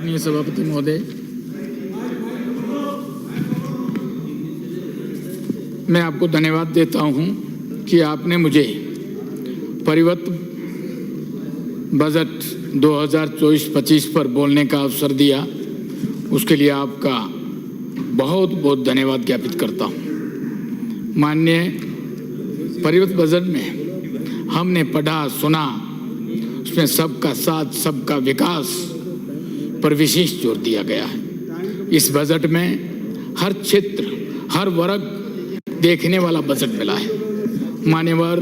माननीय सभापति महोदय, मैं आपको धन्यवाद देता हूं कि आपने मुझे परिवर्तित बजट 2024-25 पर बोलने का अवसर दिया। उसके लिए आपका बहुत बहुत धन्यवाद ज्ञापित करता हूं। माननीय परिवर्तित बजट में हमने पढ़ा सुना, उसमें सबका साथ सबका विकास पर विशेष जोर दिया गया है। इस बजट में हर क्षेत्र हर वर्ग देखने वाला बजट मिला है। मान्यवर,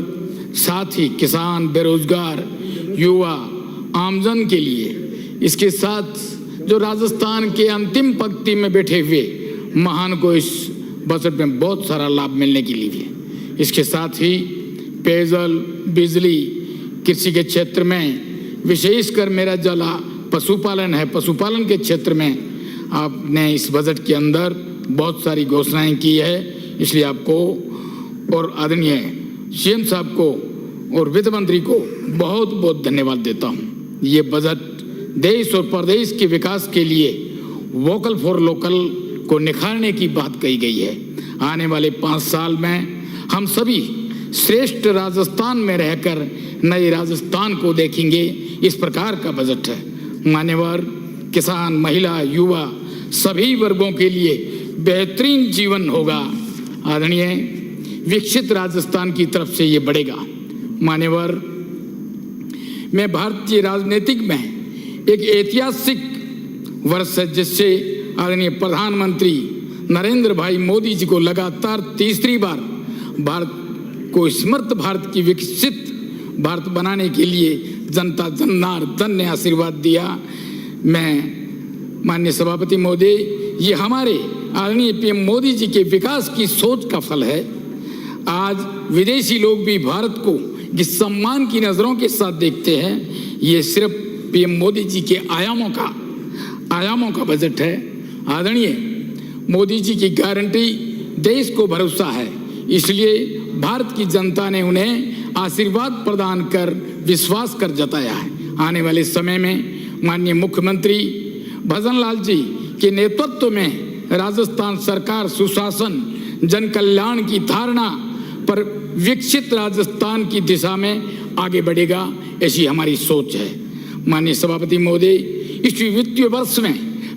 साथ ही किसान, बेरोजगार, युवा, आमजन के लिए, इसके साथ जो राजस्थान के अंतिम पंक्ति में बैठे हुए महान को इस बजट में बहुत सारा लाभ मिलने के लिए है। इसके साथ ही पेयजल, बिजली, कृषि के क्षेत्र में विशेषकर मेरा जिला पशुपालन है। पशुपालन के क्षेत्र में आपने इस बजट के अंदर बहुत सारी घोषणाएं की है, इसलिए आपको और आदरणीय सीएम साहब को और वित्त मंत्री को बहुत बहुत धन्यवाद देता हूं। ये बजट देश और प्रदेश के विकास के लिए वोकल फॉर लोकल को निखारने की बात कही गई है। आने वाले 5 साल में हम सभी श्रेष्ठ राजस्थान में रहकर नए राजस्थान को देखेंगे, इस प्रकार का बजट है। मान्यवर, किसान, महिला, युवा सभी वर्गों के लिए बेहतरीन जीवन होगा। आदरणीय विकसित राजस्थान की तरफ से ये बढ़ेगा। मान्यवर, मैं भारतीय राजनीतिक में एक ऐतिहासिक वर्ष है जिससे आदरणीय प्रधानमंत्री नरेंद्र भाई मोदी जी को लगातार तीसरी बार भारत को समर्थ भारत की विकसित भारत बनाने के लिए जनता जनार्दन ने आशीर्वाद दिया। मैं माननीय सभापति महोदय, ये हमारे आदरणीय पीएम मोदी जी के विकास की सोच का फल है। आज विदेशी लोग भी भारत को जिस सम्मान की नजरों के साथ देखते हैं, ये सिर्फ पीएम मोदी जी के आयामों का बजट है। आदरणीय मोदी जी की गारंटी देश को भरोसा है, इसलिए भारत की जनता ने उन्हें आशीर्वाद प्रदान कर विश्वास कर जताया है। आने वाले समय में माननीय मुख्यमंत्री भजन लाल जी के नेतृत्व में राजस्थान सरकार सुशासन, जन कल्याण की धारणा पर विकसित राजस्थान की दिशा में आगे बढ़ेगा, ऐसी हमारी सोच है। माननीय सभापति महोदय, इस वित्तीय वर्ष में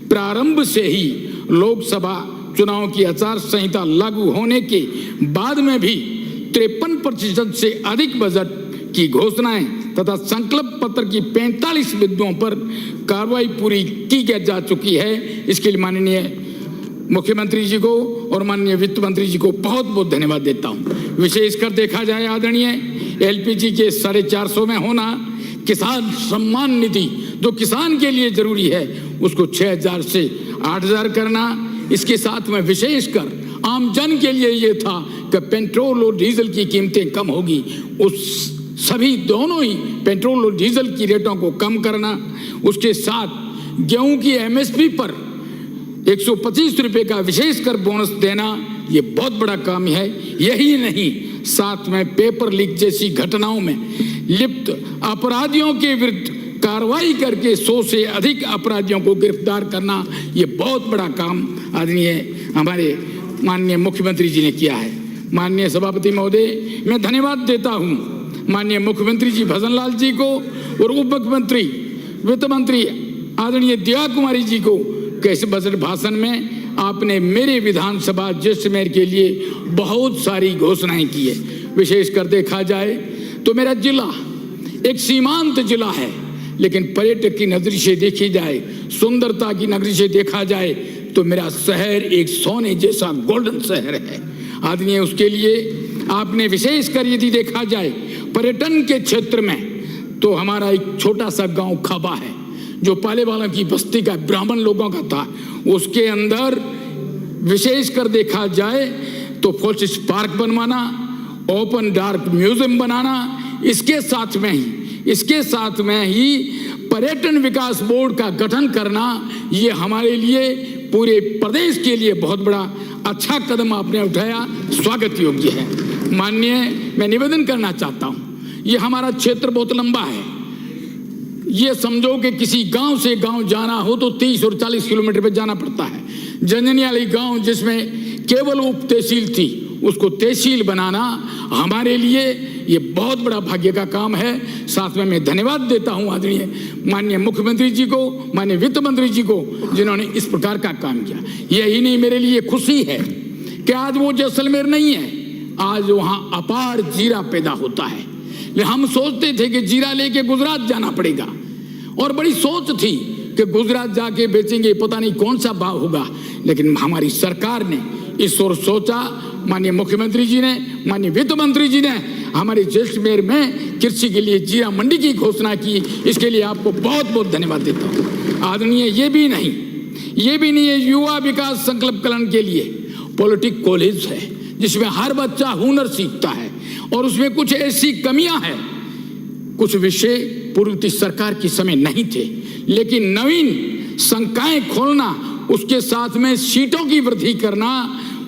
प्रारंभ से ही लोकसभा चुनाव की आचार संहिता लागू होने के बाद में भी 53% से अधिक बजट की घोषणाएं तथा संकल्प पत्र की 45 बिंदुओं पर कार्रवाई पूरी की जा चुकी है। इसके लिए माननीय मुख्यमंत्री जी को और माननीय वित्त मंत्री जी को बहुत बहुत धन्यवाद देता हूं। विशेषकर देखा जाए आदरणीय एलपीजी के 450 में होना, किसान सम्मान निधि जो किसान के लिए जरूरी है उसको 6000 से 8000 करना। इसके साथ में विशेषकर आम जन के लिए ये था कि पेट्रोल और डीजल की कीमतें कम होगी, उस सभी दोनों ही पेट्रोल और डीजल की रेटों को कम करना। उसके साथ गेहूं की एमएसपी पर 125 रुपए का विशेषकर बोनस देना, ये बहुत बड़ा काम है। यही नहीं, साथ में पेपर लीक जैसी घटनाओं में लिप्त अपराधियों के विरुद्ध कार्रवाई करके 100 से अधिक अपराधियों को गिरफ्तार करना, ये बहुत बड़ा काम आदरणीय हमारे माननीय मुख्यमंत्री जी ने किया है। माननीय सभापति महोदय, मैं धन्यवाद देता हूं माननीय मुख्यमंत्री जी भजन लाल जी को और उप मुख्यमंत्री वित्त मंत्री आदरणीय दिव्या कुमारी जी को। कैसे बजट भाषण में आपने मेरे विधानसभा जैसलमेर के लिए बहुत सारी घोषणाएं की है। विशेषकर देखा जाए तो मेरा जिला एक सीमांत जिला है, लेकिन पर्यटक की नजर से देखी जाए, सुंदरता की नजर से देखा जाए तो मेरा शहर एक सोने जैसा गोल्डन शहर है। आदरणीय, उसके लिए आपने विशेषकर यदि देखा जाए पर्यटन के क्षेत्र में, तो हमारा एक छोटा सा गांव खाबा है जो पाले वालों की बस्ती का ब्राह्मण लोगों का था, उसके अंदर विशेषकर देखा जाए तो फोर्टिस पार्क बनवाना, ओपन डार्क म्यूजियम बनाना, इसके साथ में ही पर्यटन विकास बोर्ड का गठन करना, ये हमारे लिए पूरे प्रदेश के लिए बहुत बड़ा अच्छा कदम आपने उठाया, स्वागत योग्य है। माननीय, मैं निवेदन करना चाहता हूँ, ये हमारा क्षेत्र बहुत लंबा है, ये समझो कि किसी गांव से गांव जाना हो तो 30 और 40 किलोमीटर पे जाना पड़ता है। जंजनियाली गांव जिसमें केवल उप तहसील थी, उसको तहसील बनाना हमारे लिए ये बहुत बड़ा भाग्य का काम है। साथ में मैं धन्यवाद देता हूं आदरणीय माननीय मुख्यमंत्री जी को, माननीय वित्त मंत्री जी को, जिन्होंने इस प्रकार का काम किया। यही नहीं, मेरे लिए खुशी है कि आज वो जैसलमेर नहीं है, आज वहां अपार जीरा पैदा होता है। हम सोचते थे कि जीरा लेके गुजरात जाना पड़ेगा और बड़ी सोच थी कि गुजरात जाके बेचेंगे, पता नहीं कौन सा भाव होगा, लेकिन हमारी सरकार ने इस ओर सोचा। माननीय मुख्यमंत्री जी ने, माननीय वित्त मंत्री जी ने हमारे जैसलमेर में कृषि के लिए जीरा मंडी की घोषणा की। इसके लिए आपको बहुत बहुत धन्यवाद देता हूँ। आदरणीय ये भी नहीं है, युवा विकास संकल्प कल्याण के लिए पॉलिटेक्निक कॉलेज है जिसमें हर बच्चा हुनर सीखता है और उसमें कुछ ऐसी कमियां हैं, कुछ विषय पूर्व सरकार के समय नहीं थे, लेकिन नवीन संकाय खोलना, उसके साथ में सीटों की वृद्धि करना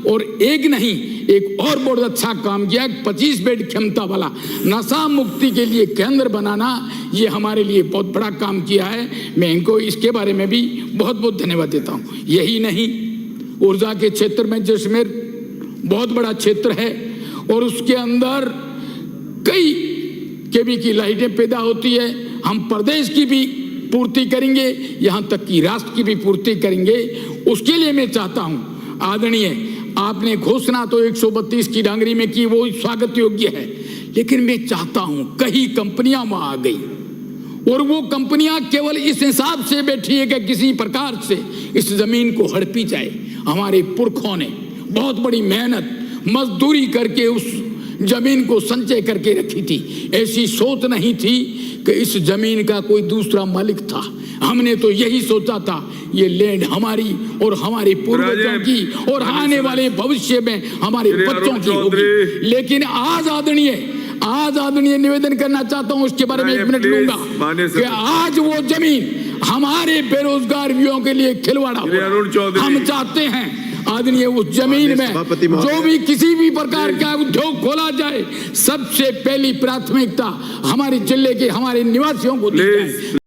और एक नहीं एक और बहुत अच्छा काम किया, 25 बेड क्षमता वाला नशा मुक्ति के लिए केंद्र बनाना, ये हमारे लिए बहुत बड़ा काम किया है। मैं इनको इसके बारे में भी बहुत बहुत धन्यवाद देता हूँ। यही नहीं, ऊर्जा के क्षेत्र में जैसलमेर बहुत बड़ा क्षेत्र है और उसके अंदर कई केवी की लाइटें पैदा होती है। हम प्रदेश की भी पूर्ति करेंगे, यहाँ तक कि राष्ट्र की भी पूर्ति करेंगे। उसके लिए मैं चाहता हूँ आदरणीय, आपने घोषणा तो 132 की डांगरी में की, वो स्वागत योग्य है, लेकिन मैं चाहता हूँ कई कंपनियां वहां आ गई और वो कंपनियां केवल इस हिसाब से बैठी है कि किसी प्रकार से इस जमीन को हड़पी जाए। हमारे पुरखों ने बहुत बड़ी मेहनत मजदूरी करके उस जमीन को संचय करके रखी थी। ऐसी सोच नहीं थी कि इस जमीन का कोई दूसरा मालिक था। हमने तो यही सोचा था ये लैंड हमारी और हमारे पूर्वजों की और आने वाले भविष्य में हमारे बच्चों की होगी। लेकिन आज आदरणीय निवेदन करना चाहता हूं, उसके बारे में 1 मिनट लूंगा कि आज वो जमीन हमारे बेरोजगार युवाओं के लिए खिलवाड़ा हो रहा है। हम चाहते हैं आदरणीय उस जमीन में जो भी किसी भी प्रकार का उद्योग खोला जाए, सबसे पहली प्राथमिकता हमारे जिले के हमारे निवासियों को दी जाए।